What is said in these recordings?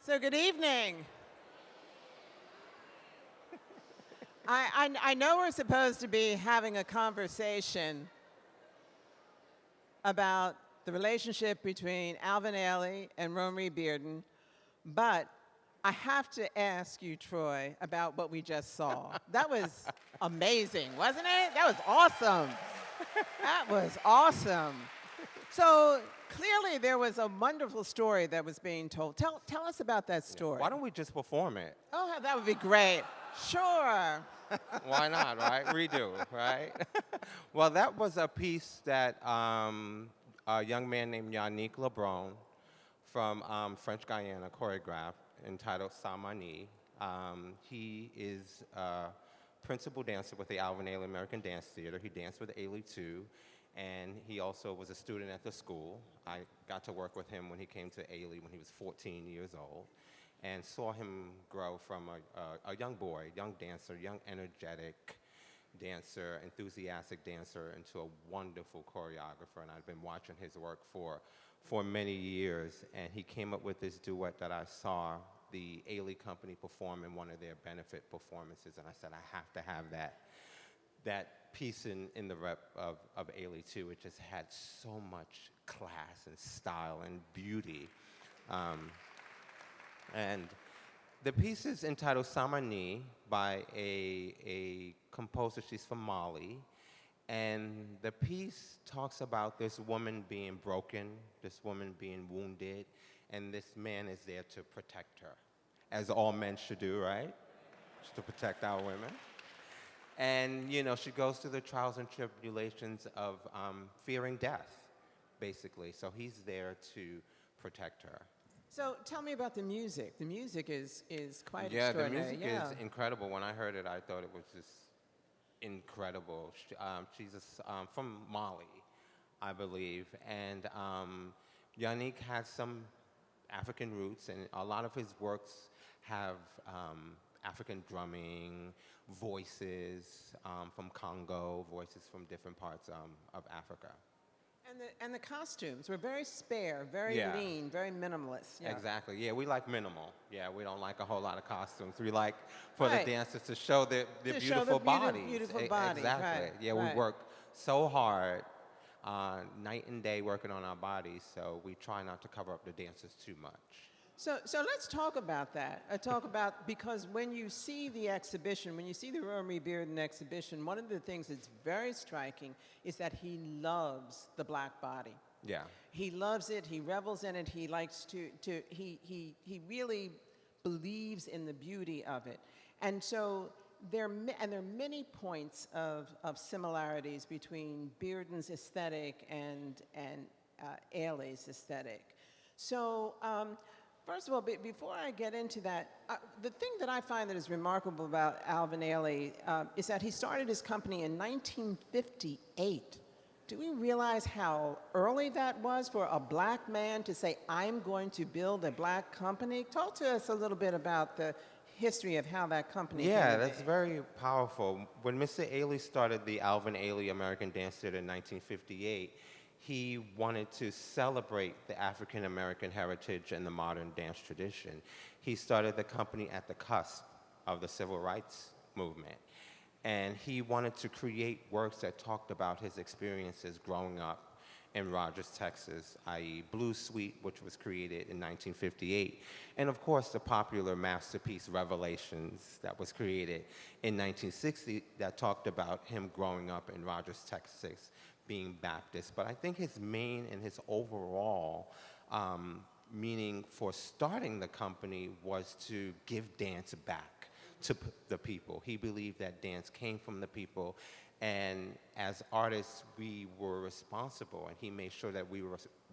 So good evening. I know we're supposed to be having a conversation about the relationship between Alvin Ailey and Romare Bearden, but I have to ask you, Troy, about what we just saw. That was amazing, wasn't it? That was awesome. That was awesome. So clearly there was a wonderful story that was being told. Tell us about that story. Why don't we just perform it? Oh, that would be great. Sure. Why not, right? Redo, right? Well, that was a piece that a young man named Yannick Lebrun from French Guyana choreographed entitled Samani. He is a principal dancer with the Alvin Ailey American Dance Theater. He danced with Ailey II, and he also was a student at the school. I got to work with him when he came to Ailey when he was 14 years old, and saw him grow from a young boy, young dancer, young energetic dancer, enthusiastic dancer, into a wonderful choreographer. And I've been watching his work for many years, and he came up with this duet that I saw the Ailey Company perform in one of their benefit performances, and I said, I have to have that piece in the rep of Ailey too. It just had so much class and style and beauty. And the piece is entitled Samani by a composer. She's from Mali. And the piece talks about this woman being broken, this woman being wounded, and this man is there to protect her, as all men should do, right? Just to protect our women. And, you know, she goes through the trials and tribulations of fearing death, basically. So he's there to protect her. So tell me about the music. The music is quite Yeah, the extraordinary. music is incredible. When I heard it, I thought it was just incredible. She's from Mali, I believe. And Yannick has some African roots, and a lot of his works have African drumming, voices from Congo, voices from different parts of Africa. And the costumes were very spare, very lean, very minimalist. Yeah. Exactly. Yeah, we like minimal. Yeah, we don't like a whole lot of costumes. We like for the dancers to show their beautiful bodies. Beautiful bodies. Exactly. Right. Yeah, we work so hard, night and day, working on our bodies. So we try not to cover up the dancers too much. So let's talk about that. Because when you see the exhibition, when you see the Romare Bearden exhibition, one of the things that's very striking is that he loves the black body. Yeah. He loves it. He revels in it. He likes he really believes in the beauty of it. And so there are many points of similarities between Bearden's aesthetic and Ailey's aesthetic. So. First of all, before I get into that, the thing that I find that is remarkable about Alvin Ailey is that he started his company in 1958. Do we realize how early that was for a black man to say, I'm going to build a black company? Talk to us a little bit about the history of how that company came to be. That's very powerful. When Mr. Ailey started the Alvin Ailey American Dance Theater in 1958, he wanted to celebrate the African American heritage and the modern dance tradition. He started the company at the cusp of the civil rights movement. And he wanted to create works that talked about his experiences growing up in Rogers, Texas, i.e. Blue Suite, which was created in 1958. And of course, the popular masterpiece Revelations that was created in 1960 that talked about him growing up in Rogers, Texas, being Baptist. But I think his main and his overall meaning for starting the company was to give dance back to the people. He believed that dance came from the people, and as artists, we were responsible, and he made sure that we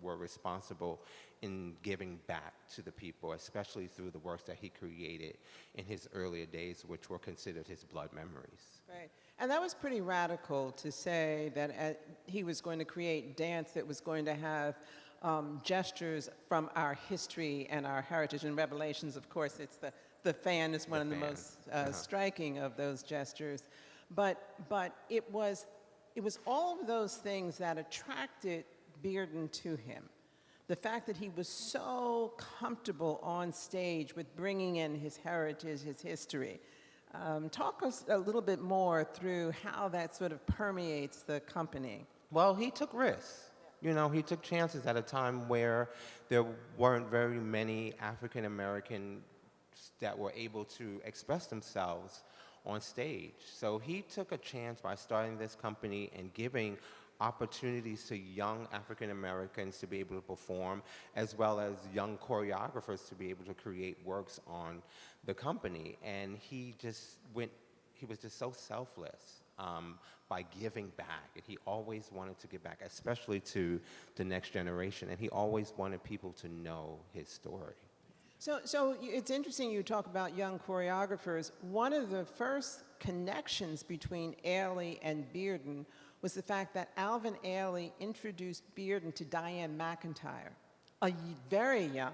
were responsible in giving back to the people, especially through the works that he created in his earlier days, which were considered his blood memories. Right. And that was pretty radical to say that he was going to create dance that was going to have gestures from our history and our heritage. And Revelations, of course, it's the fan is one of the most striking of those gestures. But it was all of those things that attracted Bearden to him. the fact that he was so comfortable on stage with bringing in his heritage, his history. Talk us a little bit more through how that sort of permeates the company. Well, he took risks. You know, he took chances at a time where there weren't very many African Americans that were able to express themselves on stage. So he took a chance by starting this company and giving opportunities to young African Americans to be able to perform, as well as young choreographers to be able to create works on the company. And he was just so selfless by giving back. And he always wanted to give back, especially to the next generation. And he always wanted people to know his story. So it's interesting you talk about young choreographers. One of the first connections between Ailey and Bearden was the fact that Alvin Ailey introduced Bearden to Diane McIntyre, a very young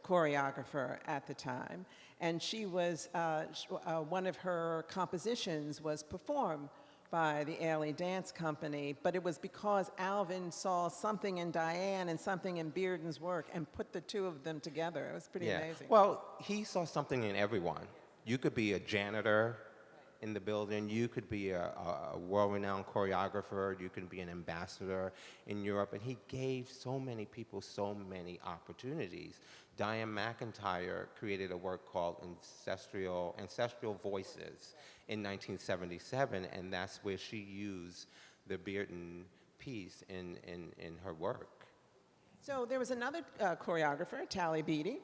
choreographer at the time, and she was, one of her compositions was performed by the Ailey Dance Company, but it was because Alvin saw something in Diane and something in Bearden's work and put the two of them together. It was pretty amazing. Well, he saw something in everyone. You could be a janitor in the building, you could be a world-renowned choreographer, you can be an ambassador in Europe, and he gave so many people so many opportunities. Diane McIntyre created a work called Ancestral Voices in 1977, and that's where she used the Bearden piece in her work. So there was another choreographer, Tally Beatty,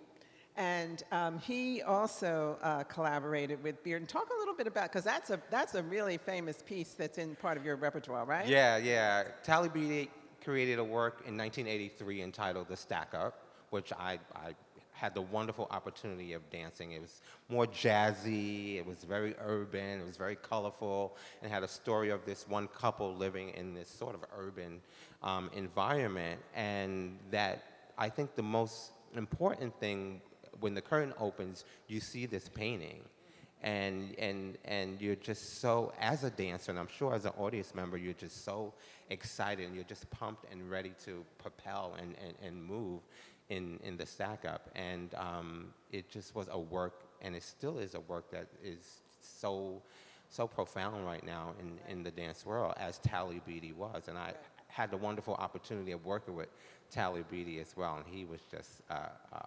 and he also collaborated with Bearden. Talk a little bit about, because that's a really famous piece that's in part of your repertoire, right? Yeah. Tally Beatty created a work in 1983 entitled The Stack Up, which I had the wonderful opportunity of dancing. It was more jazzy, it was very urban, it was very colorful, and had a story of this one couple living in this sort of urban environment. And that, I think the most important thing, when the curtain opens, you see this painting. And you're just so, as a dancer, and I'm sure as an audience member, you're just so excited, and you're just pumped and ready to propel and move in the stack up. And it just was a work, and it still is a work that is so profound right now in the dance world, as Tally Beatty was. And I had the wonderful opportunity of working with Tally Beatty as well, and he was just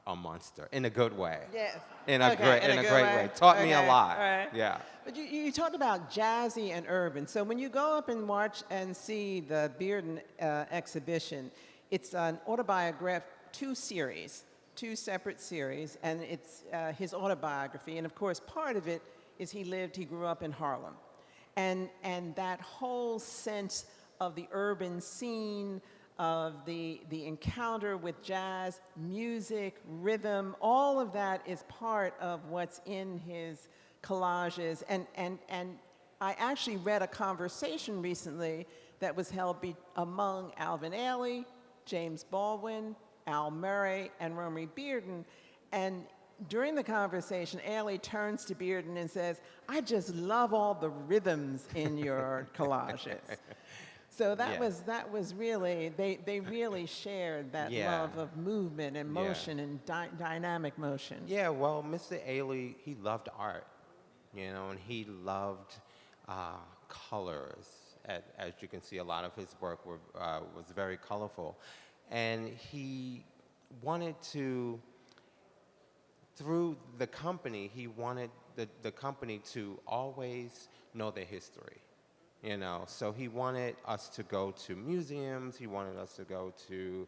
a monster in a good way. Yes. In a great way. Taught me a lot. Right. Yeah. But you talked about jazzy and urban. So when you go up and watch and see the Bearden exhibition, it's an autobiographical, two separate series, and it's his autobiography. And of course, part of it is he grew up in Harlem. And that whole sense of the urban scene, of the encounter with jazz, music, rhythm, all of that is part of what's in his collages. And I actually read a conversation recently that was held among Alvin Ailey, James Baldwin, Al Murray, and Romare Bearden. And during the conversation, Ailey turns to Bearden and says, "I just love all the rhythms in your collages." So that was really, they really shared that love of movement and motion and dynamic motion. Yeah, well, Mr. Ailey, he loved art, you know, and he loved colors. As you can see, a lot of his work was very colorful. And he wanted to, through the company, he wanted the company to always know their history. You know, so he wanted us to go to museums, he wanted us to go to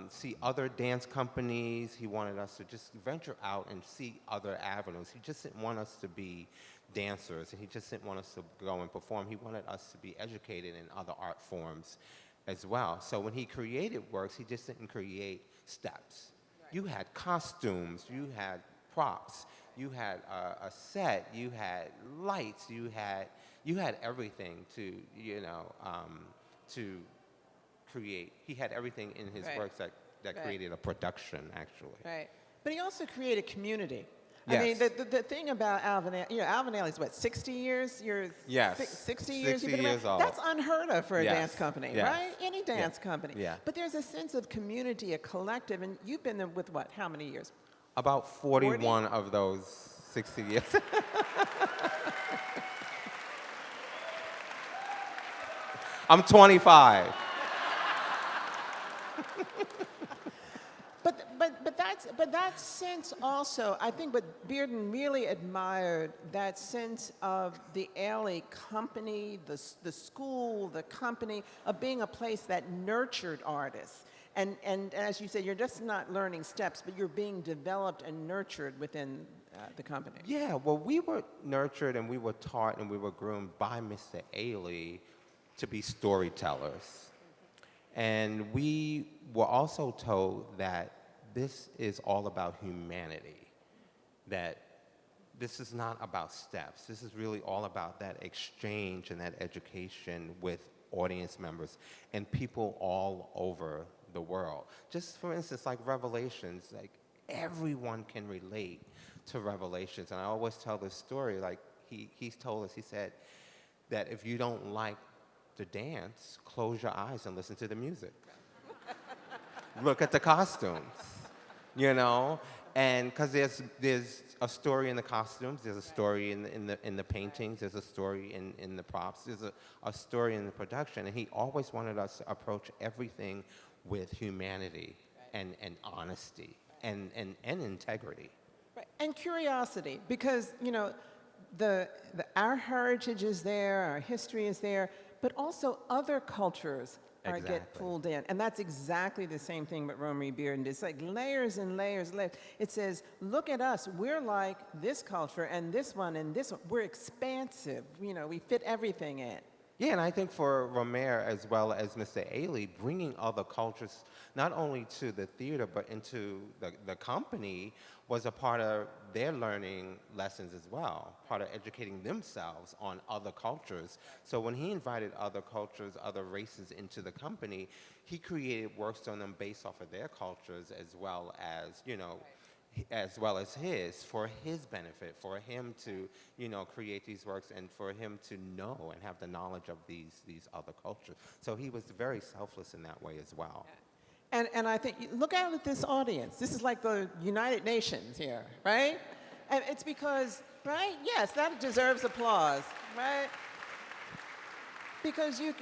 see other dance companies, he wanted us to just venture out and see other avenues. He just didn't want us to be dancers, and he just didn't want us to go and perform. He wanted us to be educated in other art forms as well. So when he created works, he just didn't create steps. Right. You had costumes, you had props, you had a set, you had lights, you had everything to, to create. He had everything in his works that created a production, actually. Right. But he also created community. I mean, Yes. the thing about Alvin, Alvin Ailey's what, 60 years? You're Yes. 60 years. 60 You've been years around? old. That's unheard of for a Yes. dance company, Yes. right? Any dance company. Yeah. But there's a sense of community, a collective, and you've been there with what? How many years? About 41 of those 60 years. I'm 25. But that sense also, I think what Bearden really admired, that sense of the Ailey company, the school, the company, of being a place that nurtured artists. And as you said, you're just not learning steps, but you're being developed and nurtured within the company. Yeah, well, we were nurtured and we were taught and we were groomed by Mr. Ailey to be storytellers. And we were also told that this is all about humanity, that this is not about steps. This is really all about that exchange and that education with audience members and people all over the world. Just for instance, like Revelations, like everyone can relate to Revelations. And I always tell this story, like he's told us, he said that if you don't like the dance, close your eyes and listen to the music. Look at the costumes, you know? And because there's a story in the costumes, there's a story in the paintings, there's a story in the props, there's a story in the production. And he always wanted us to approach everything with humanity and honesty and integrity. Right. And curiosity, because, our heritage is there, our history is there, but also other cultures get Exactly. pulled in. And that's exactly the same thing with Romare Bearden. It's like layers and layers, layers. It says, look at us. We're like this culture and this one and this one. We're expansive. We fit everything in. Yeah, and I think for Romare as well as Mr. Ailey, bringing other cultures not only to the theater but into the company was a part of their learning lessons as well, part of educating themselves on other cultures. So when he invited other cultures, other races into the company, he created works on them based off of their cultures as well as his, for his benefit, for him to, create these works and for him to know and have the knowledge of these other cultures. So he was very selfless in that way as well. And I think, look out at this audience. This is like the United Nations here, right? And it's because, right? Yes, that deserves applause, right? Because you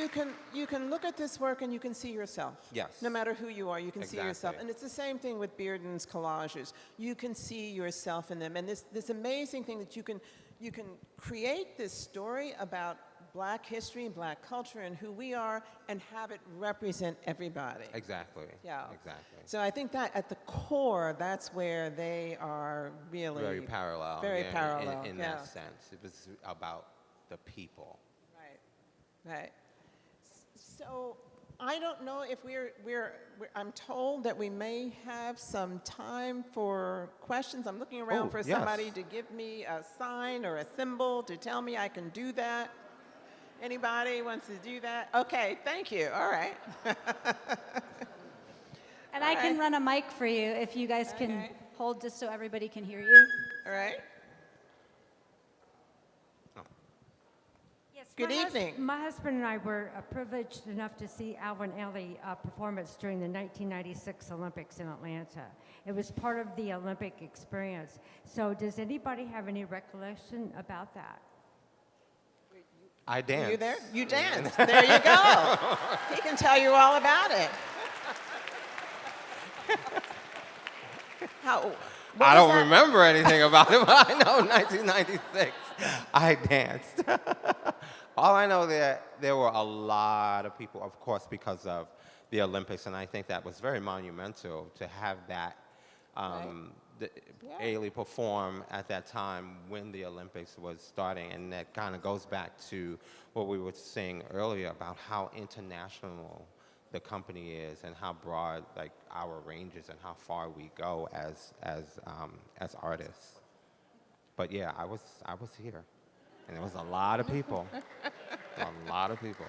can look at this work and you can see yourself. Yes. No matter who you are, you can see yourself. Exactly. And it's the same thing with Bearden's collages. You can see yourself in them. And this amazing thing that you can create this story about Black history and Black culture and who we are and have it represent everybody. Exactly. Yeah. Exactly. So I think that at the core, that's where they are really Very parallel. Very yeah, parallel. in yeah. that sense. It was about the people. Right. So I don't know if I'm told that we may have some time for questions. I'm looking around for yes. somebody to give me a sign or a symbol to tell me I can do that. Anybody wants to do that? Okay, thank you. All right. And I can run a mic for you if you guys can hold just so everybody can hear you. All right. Yes, Good evening. My husband and I were privileged enough to see Alvin Ailey performance during the 1996 Olympics in Atlanta. It was part of the Olympic experience. So does anybody have any recollection about that? I danced. You there? You danced. There you go. He can tell you all about it. I don't remember anything about it, but I know 1996, I danced. All I know that there were a lot of people, of course, because of the Olympics, and I think that was very monumental to have that Ailey perform at that time when the Olympics was starting, and that kind of goes back to what we were saying earlier about how international the company is and how broad like our range is and how far we go as artists. But yeah, I was here, and there was a lot of people, a lot of people.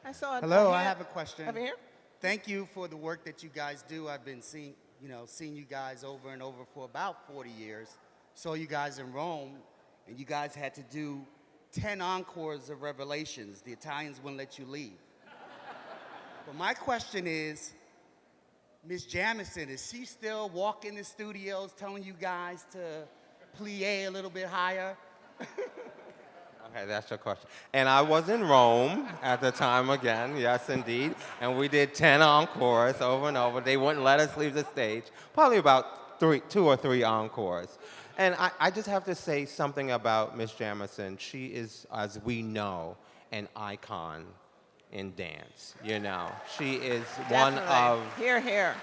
I saw it. Hello, I have a question. Over here? Thank you for the work that you guys do. I've been seeing you know, seen you guys over and over for about 40 years. Saw you guys in Rome, and you guys had to do 10 encores of Revelations. The Italians wouldn't let you leave. But my question is, Miss Jamison, is she still walking the studios telling you guys to plie a little bit higher? Okay, that's your question. And I was in Rome at the time again, yes, indeed. And we did 10 encores over and over. They wouldn't let us leave the stage. Probably about 2 or 3 encores. And I just have to say something about Miss Jamison. She is, as we know, an icon in dance. You know, she is one Definitely. of Here, here.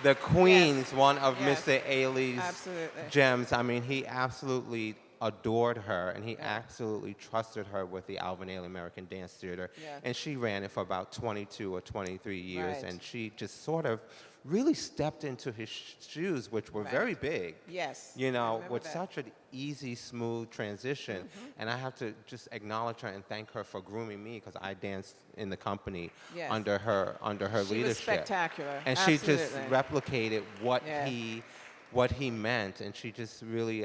the queens, Yes. one of Yes. Mr. Ailey's Absolutely. gems. I mean, he absolutely adored her, and he absolutely trusted her with the Alvin Ailey American Dance Theater. Yeah. And she ran it for about 22 or 23 years, Right. and she just sort of really stepped into his shoes, which were Right. very big. Yes. You I know, remember with that. such an easy, smooth transition. And I have to just acknowledge her and thank her for grooming me, because I danced in the company Yes. under her She leadership. was spectacular. And she just Absolutely. replicated Yeah. what he meant, and she just really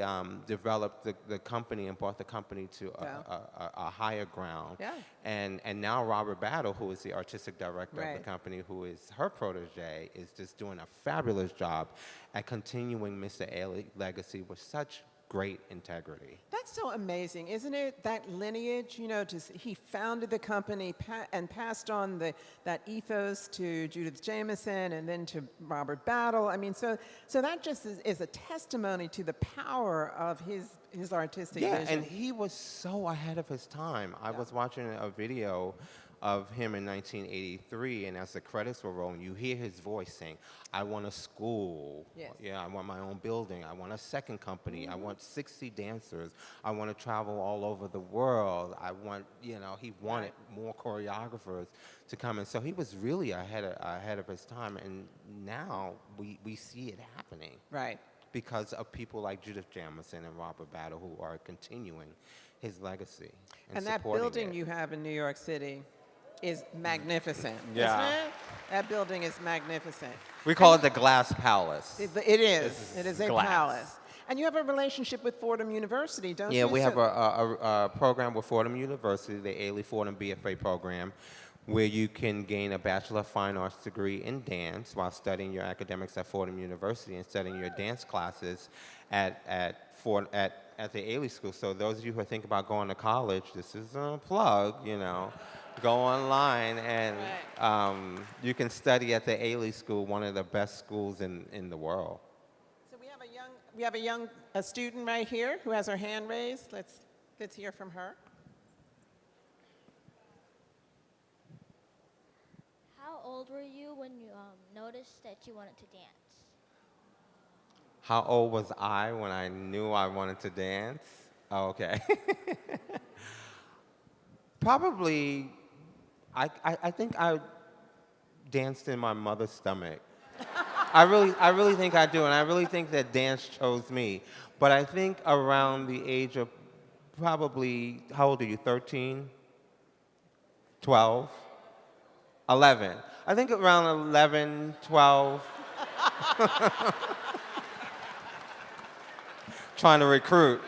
developed the company and brought the company to a higher ground. Yeah. And now Robert Battle, who is the artistic director of Right. the company, who is her protege, is just doing a fabulous job at continuing Mr. Ailey's legacy with such great integrity. That's so amazing, isn't it? That lineage, you know, he founded the company and passed on that ethos to Judith Jamison and then to Robert Battle. I mean, so that just is a testimony to the power of his artistic Yeah, vision. and he was so ahead of his time. I was watching a video of him in 1983, and as the credits were rolling, you hear his voice saying, I want a school. Yes. Yeah, I want my own building. I want a second company. I want 60 dancers. I want to travel all over the world. I want, you know, he wanted more choreographers to come in. So he was really ahead of his time, and now we see it happening Right. because of people like Judith Jamison and Robert Battle, who are continuing his legacy And that supporting building it. you have in New York City is magnificent, Yeah. isn't it? That building is magnificent. We call it the Glass Palace. It is. It is a glass. palace. And you have a relationship with Fordham University, don't you? Yeah, we have So- a program with Fordham University, the Ailey Fordham BFA program, where you can gain a Bachelor of Fine Arts degree in dance while studying your academics at Fordham University and studying your dance classes at the Ailey School. So those of you who think about going to college, this is a plug, you know. Go online and you can study at the Ailey School, one of the best schools in the world. So we have a young student right here who has her hand raised. Let's hear from her. How old were you when you noticed that you wanted to dance? How old was I when I knew I wanted to dance? Oh, okay. Probably, I think I danced in my mother's stomach. I really think I do, and I really think that dance chose me. But I think around the age of probably, how old are you, 13? 12? 11. I think around 11, 12. Trying to recruit.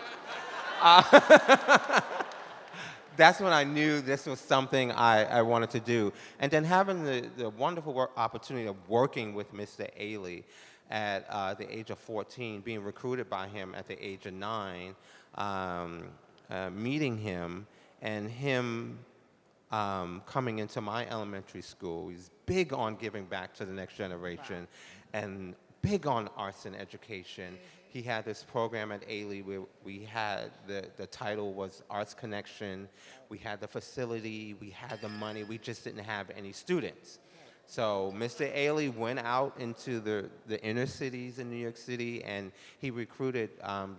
That's when I knew this was something I wanted to do. And then having the wonderful opportunity of working with Mr. Ailey at the age of 14, being recruited by him at the age of 9, meeting him, and him coming into my elementary school. He's big on giving back to the next generation and big on arts and education. He had this program at Ailey where we had, the title was Arts Connection. We had the facility, we had the money, we just didn't have any students. So Mr. Ailey went out into the inner cities in New York City, and he recruited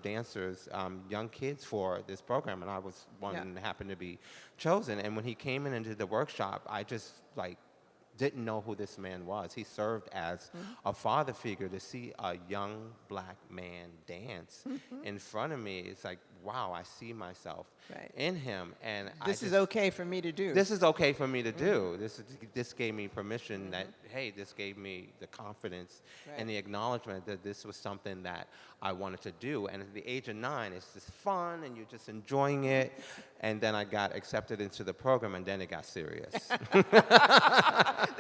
dancers, young kids for this program, and I was one that happened to be chosen. And when he came in and did the workshop, I just didn't know who this man was. He served as a father figure. To see a young black man dance in front of me, it's like, wow, I see myself Right. in him. And This is okay for me to do. This is okay for me to do. This gave me permission that, hey, this gave me the confidence Right. and the acknowledgement that this was something that I wanted to do. And at the age of 9, it's just fun and you're just enjoying it. And then I got accepted into the program, and then it got serious. Then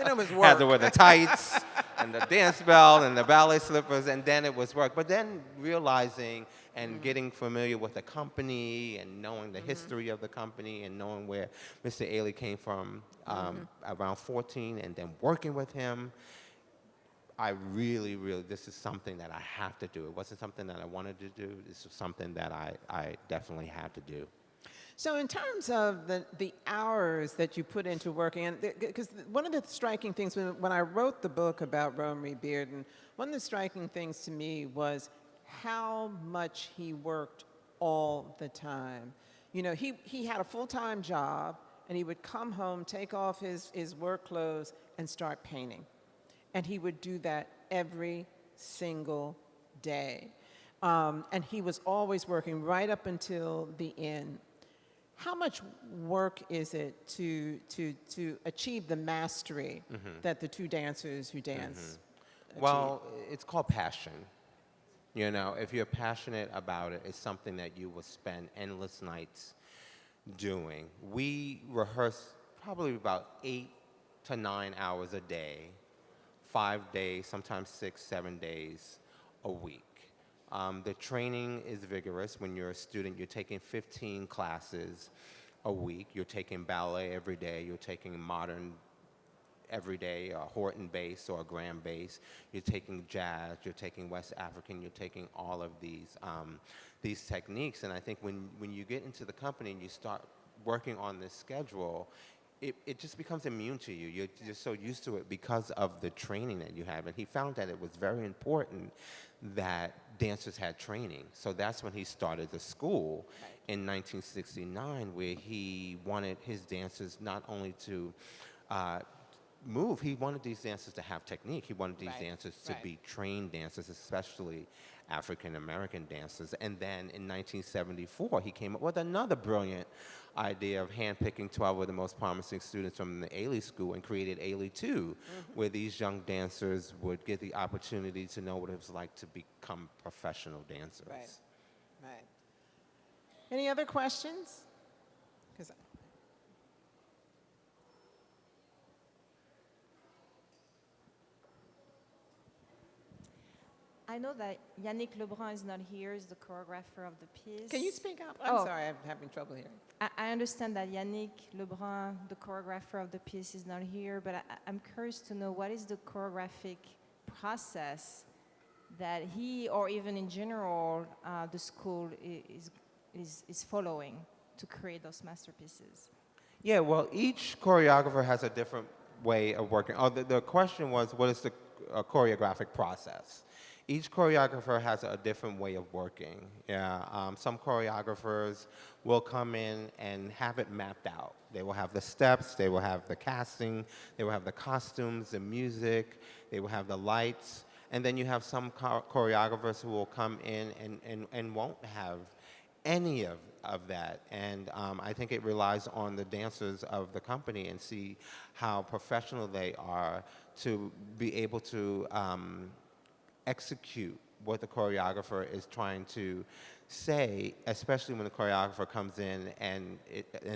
it was work. Had to wear the tights and the dance belt and the ballet slippers, and then it was work. But then realizing and getting familiar with the company and knowing the history of the company and knowing where Mr. Ailey came from around 14, and then working with him, I really, this is something that I have to do. It wasn't something that I wanted to do. This was something that I definitely had to do. So in terms of the hours that you put into working, and because one of the striking things when I wrote the book about Romare Bearden, one of the striking things to me was how much he worked all the time. You know, he had a full-time job, and he would come home, take off his work clothes, and start painting. And he would do that every single day. And he was always working right up until the end. How much work is it to achieve the mastery that the two dancers who dance achieve? Well, it's called passion. You know, if you're passionate about it, it's something that you will spend endless nights doing. We rehearse probably about 8 to 9 hours a day, 5 days, sometimes 6, 7 days a week. The training is vigorous. When you're a student, you're taking 15 classes a week. You're taking ballet every day. You're taking modern every day, a Horton bass or a Grand bass. You're taking jazz. You're taking West African. You're taking all of these techniques. And I think when you get into the company and you start working on this schedule, it just becomes immune to you. You're just so used to it because of the training that you have. And he found that it was very important that dancers had training. So that's when he started the school in 1969, where he wanted his dancers not only to move, he wanted these dancers to have technique. He wanted these dancers to be trained dancers, especially African-American dancers. And then in 1974, he came up with another brilliant idea of handpicking 12 of the most promising students from the Ailey School and created Ailey II, where these young dancers would get the opportunity to know what it was like to become professional dancers. Right. Any other questions? 'Cause I know that Yannick Lebrun is not here, is the choreographer of the piece. Can you speak up? I'm Oh. sorry, I'm having trouble hearing. I understand that Yannick Lebrun, the choreographer of the piece, is not here, but I'm curious to know what is the choreographic process that he, or even in general, the school is following to create those masterpieces. Yeah, well, each choreographer has a different way of working. Oh, the question was, what is the choreographic process? Each choreographer has a different way of working. Yeah, some choreographers will come in and have it mapped out. They will have the steps, they will have the casting, they will have the costumes, the music, they will have the lights, and then you have some choreographers who will come in and won't have any of that. And I think it relies on the dancers of the company and see how professional they are to be able to execute what the choreographer is trying to say, especially when the choreographer comes in and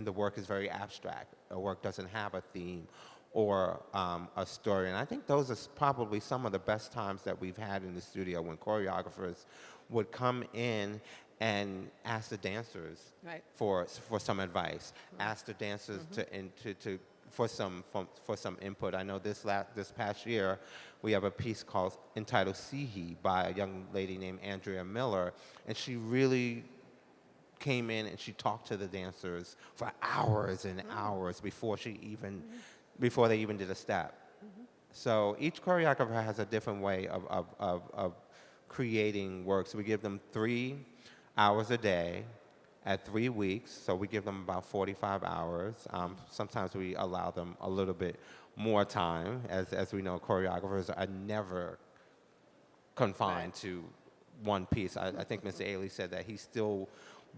the work is very abstract. The work doesn't have a theme or a story. And I think those are probably some of the best times that we've had in the studio, when choreographers would come in and ask the dancers for some advice, ask the dancers for some input. I know this past year we have a piece entitled Sihi by a young lady named Andrea Miller, and she really came in and she talked to the dancers for hours and hours before they even did a step. So each choreographer has a different way of creating work. So we give them 3 hours a day at 3 weeks, so we give them about 45 hours. Sometimes we allow them a little bit more time. As we know, choreographers are never confined to one piece. I think Mr. Ailey said that he still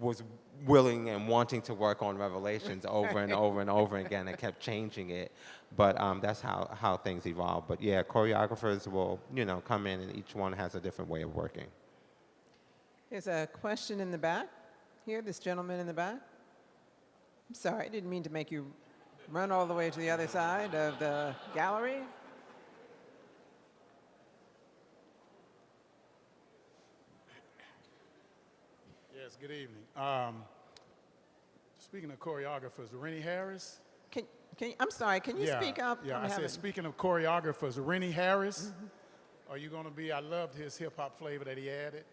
was willing and wanting to work on Revelations over and over and over again and kept changing it. But that's how things evolve. But yeah, choreographers will, come in and each one has a different way of working. There's a question in the back here, this gentleman in the back. I'm sorry, I didn't mean to make you run all the way to the other side of the gallery. Yes, good evening. Speaking of choreographers, Rennie Harris. I'm sorry, can you speak up? Yeah, I said, speaking of choreographers, Rennie Harris, are you going to be, I loved his hip-hop flavor that he added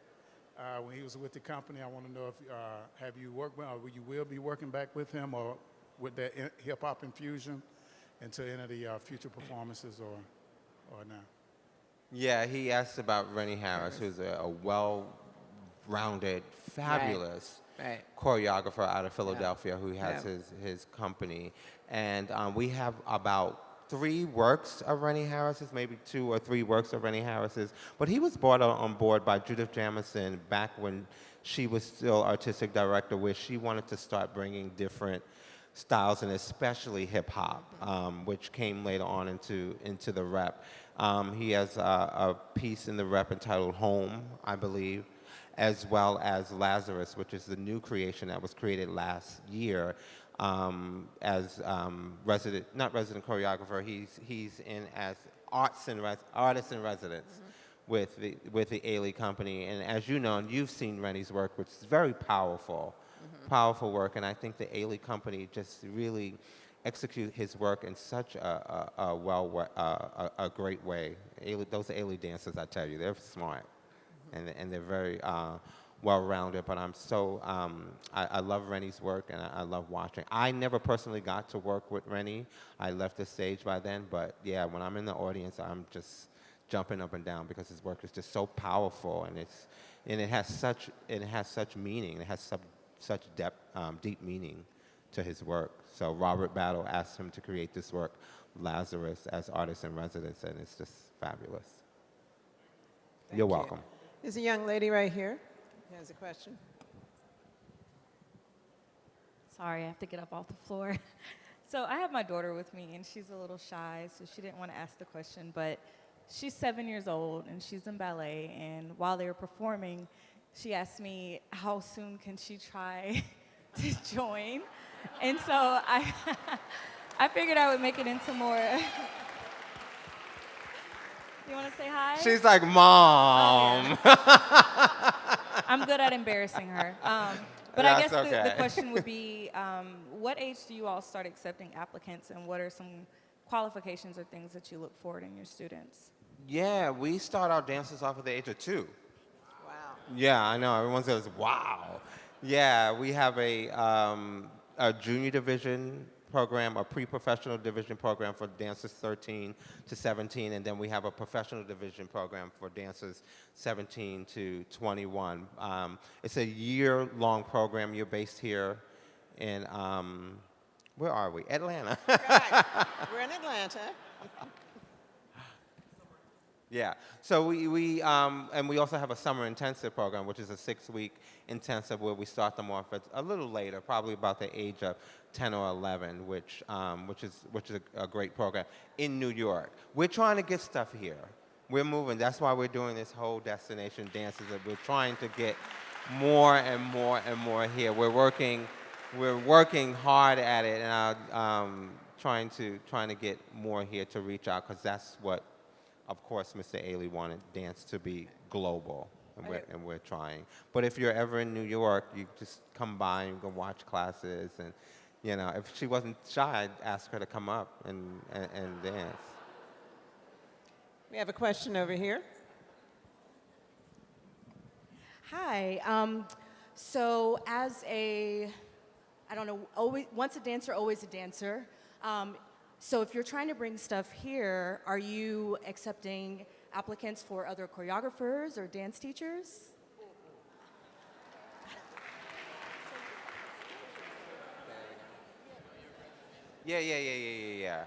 when he was with the company. I want to know if, have you worked with, or you will be working back with him, or with that hip-hop infusion into any of the future performances, or not? Yeah, he asked about Rennie Harris, who's a well-rounded, fabulous choreographer out of Philadelphia who has his company. And we have about 3 works of Rennie Harris's, maybe 2 or 3 works of Rennie Harris's. But he was brought on board by Judith Jamison back when she was still artistic director, where she wanted to start bringing different styles, and especially hip-hop, which came later on into the rep. He has a piece in the rep entitled Home, I believe, as well as Lazarus, which is the new creation that was created last year as not resident choreographer. He's in as artist in residence with the Ailey company. And as you know, and you've seen Rennie's work, which is very powerful, powerful work. And I think the Ailey company just really execute his work in such a great way. Those Ailey dancers, I tell you, they're smart. And they're very well-rounded, but I'm so, I love Rennie's work, and I love watching. I never personally got to work with Rennie. I left the stage by then, but yeah, when I'm in the audience, I'm just jumping up and down because his work is just so powerful, and it has such meaning. It has such depth, deep meaning to his work. So Robert Battle asked him to create this work, Lazarus, as artist in residence, and it's just fabulous. You're welcome. There's a young lady right here who has a question. Sorry, I have to get up off the floor. So I have my daughter with me, and she's a little shy, so she didn't want to ask the question, but she's 7 years old, and she's in ballet, and while they were performing, she asked me how soon can she try to join, and so I figured I would make it into more... You want to say hi? She's like, Mom. Oh, yeah. I'm good at embarrassing her. But I guess the question would be, what age do you all start accepting applicants, and what are some qualifications or things that you look for in your students? Yeah, we start our dancers off at the age of 2. Wow. Yeah, I know. Everyone says, wow. Yeah, we have a junior division program, a pre-professional division program for dancers 13 to 17, and then we have a professional division program for dancers 17 to 21. It's a year-long program. You're based here in, where are we? Atlanta. Right. We're in Atlanta. Yeah, so and we also have a summer intensive program, which is a 6-week intensive where we start them off at a little later, probably about the age of 10 or 11, which is a great program in New York. We're trying to get stuff here. We're moving. That's why we're doing this whole destination dances. That we're trying to get more and more and more here. We're working hard at it, and trying to get more here to reach out, because that's what, of course, Mr. Ailey wanted dance to be global, and we're trying. But if you're ever in New York, you just come by and you can watch classes, and if she wasn't shy, I'd ask her to come up and dance. We have a question over here. Hi. So as once a dancer, always a dancer. So if you're trying to bring stuff here, are you accepting applicants for other choreographers or dance teachers? Yeah.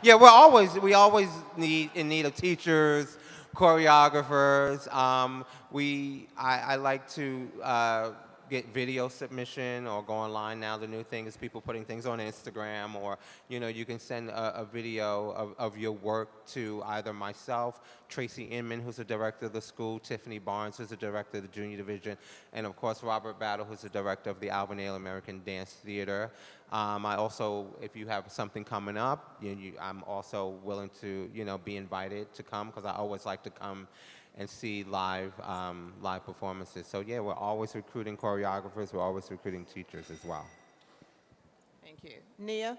Yeah, we always in need of teachers. choreographers. I like to get video submission or go online now. The new thing is people putting things on Instagram, or you can send a video of your work to either myself, Tracy Inman, who's the director of the school, Tiffany Barnes, who's the director of the junior division, and of course Robert Battle, who's the director of the Alvin Ailey American Dance Theater. I also, if you have something coming up, I'm also willing to be invited to come, because I always like to come and see live performances. So yeah, we're always recruiting choreographers. We're always recruiting teachers as well. Thank you. Nia?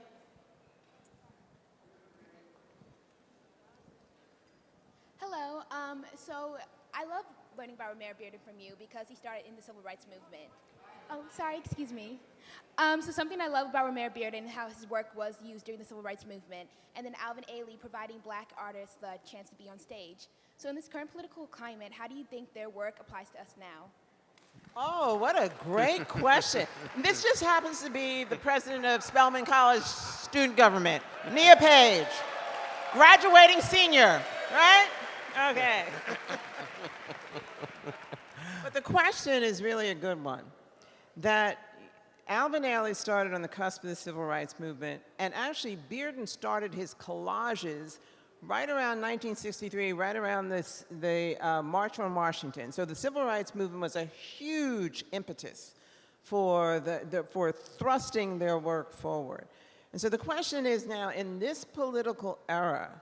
Hello. So I love learning about Romare Bearden from you because he started in the civil rights movement. Oh, sorry, excuse me. So something I love about Romare Bearden, how his work was used during the civil rights movement, and then Alvin Ailey providing black artists the chance to be on stage. So in this current political climate, how do you think their work applies to us now? Oh, what a great question. This just happens to be the president of Spelman College Student Government, Nia Page, graduating senior, right? Okay. But the question is really a good one. That Alvin Ailey started on the cusp of the civil rights movement, and actually Bearden started his collages right around 1963, right around the March on Washington. So the civil rights movement was a huge impetus for for thrusting their work forward. And so the question is now, in this political era,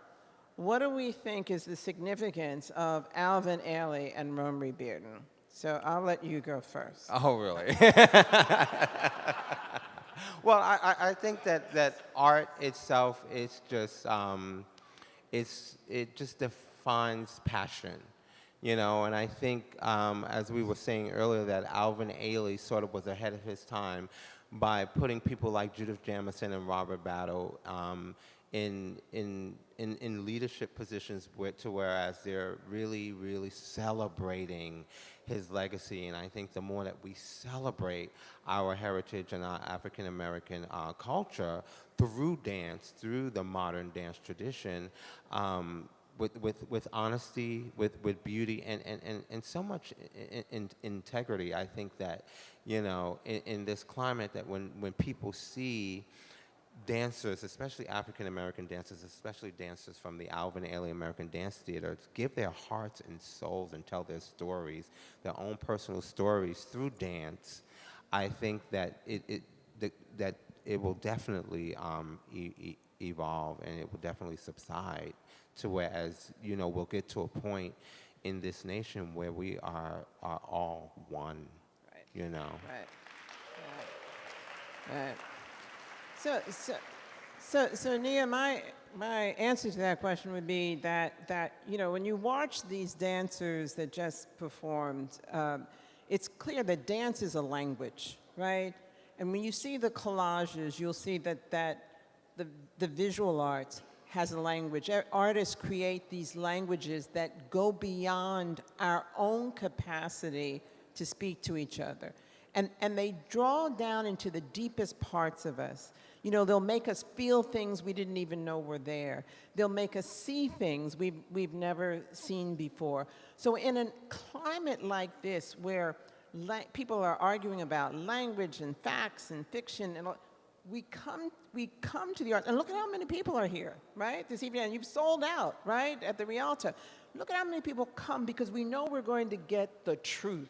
what do we think is the significance of Alvin Ailey and Romare Bearden? So I'll let you go first. Oh, really? Well, I think that art itself is just, it just defines passion, and I think, as we were saying earlier, that Alvin Ailey sort of was ahead of his time by putting people like Judith Jamison and Robert Battle in leadership positions, whereas they're really, really celebrating his legacy. And I think the more that we celebrate our heritage and our African American culture through dance, through the modern dance tradition, with honesty, with beauty, and so much integrity, I think that in this climate, that when people see dancers, especially African American dancers, especially dancers from the Alvin Ailey American Dance Theater, give their hearts and souls and tell their stories, their own personal stories through dance, I think that it will definitely evolve, and it will definitely subside to whereas we'll get to a point in this nation where we are all one. Right. Right. So Nia, my answer to that question would be that when you watch these dancers that just performed, it's clear that dance is a language, right? And when you see the collages, you'll see that the visual arts has a language. Artists create these languages that go beyond our own capacity to speak to each other. And they draw down into the deepest parts of us. They'll make us feel things we didn't even know were there. They'll make us see things we've never seen before. So in a climate like this, where people are arguing about language and facts and fiction, and we come to the art, and look at how many people are here, right? This evening, and you've sold out, right, at the Rialto. Look at how many people come, because we know we're going to get the truth.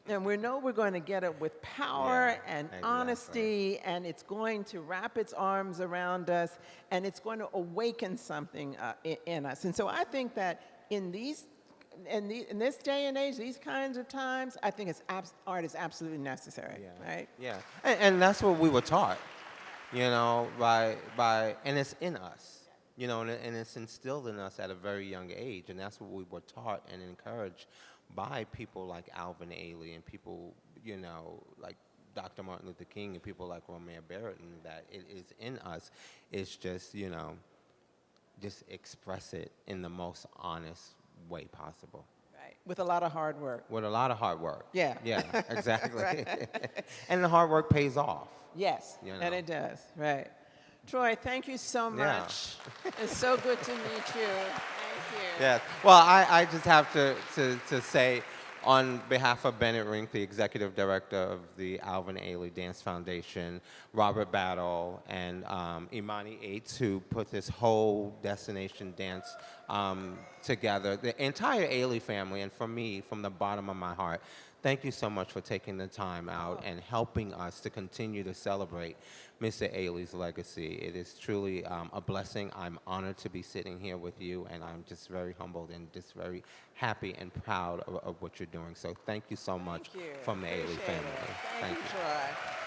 And we know we're going to get it with power and honesty, and it's going to wrap its arms around us, and it's going to awaken something in us. And so I think that in this day and age, these kinds of times, I think art is absolutely necessary, right? Yeah, and that's what we were taught, by and it's in us. And it's instilled in us at a very young age, and that's what we were taught and encouraged by people like Alvin Ailey and people, like Dr. Martin Luther King and people like Romare Bearden, that it is in us. It's just, just express it in the most honest way possible. Right, with a lot of hard work. With a lot of hard work. Yeah. Yeah, exactly. And the hard work pays off. Yes, and it does, right. Troy, thank you so much. It's so good to meet you. Thank you. Yes. Well, I just have to say, on behalf of Bennett Rink, the executive director of the Alvin Ailey Dance Foundation, Robert Battle, and Imani Ates, who put this whole destination dance together, the entire Ailey family, and from me, from the bottom of my heart, thank you so much for taking the time out and helping us to continue to celebrate Mr. Ailey's legacy. It is truly a blessing. I'm honored to be sitting here with you, and I'm just very humbled and just very happy and proud of what you're doing. So thank you so much Thank you. from the Ailey Appreciate family. it. Thank you, Troy.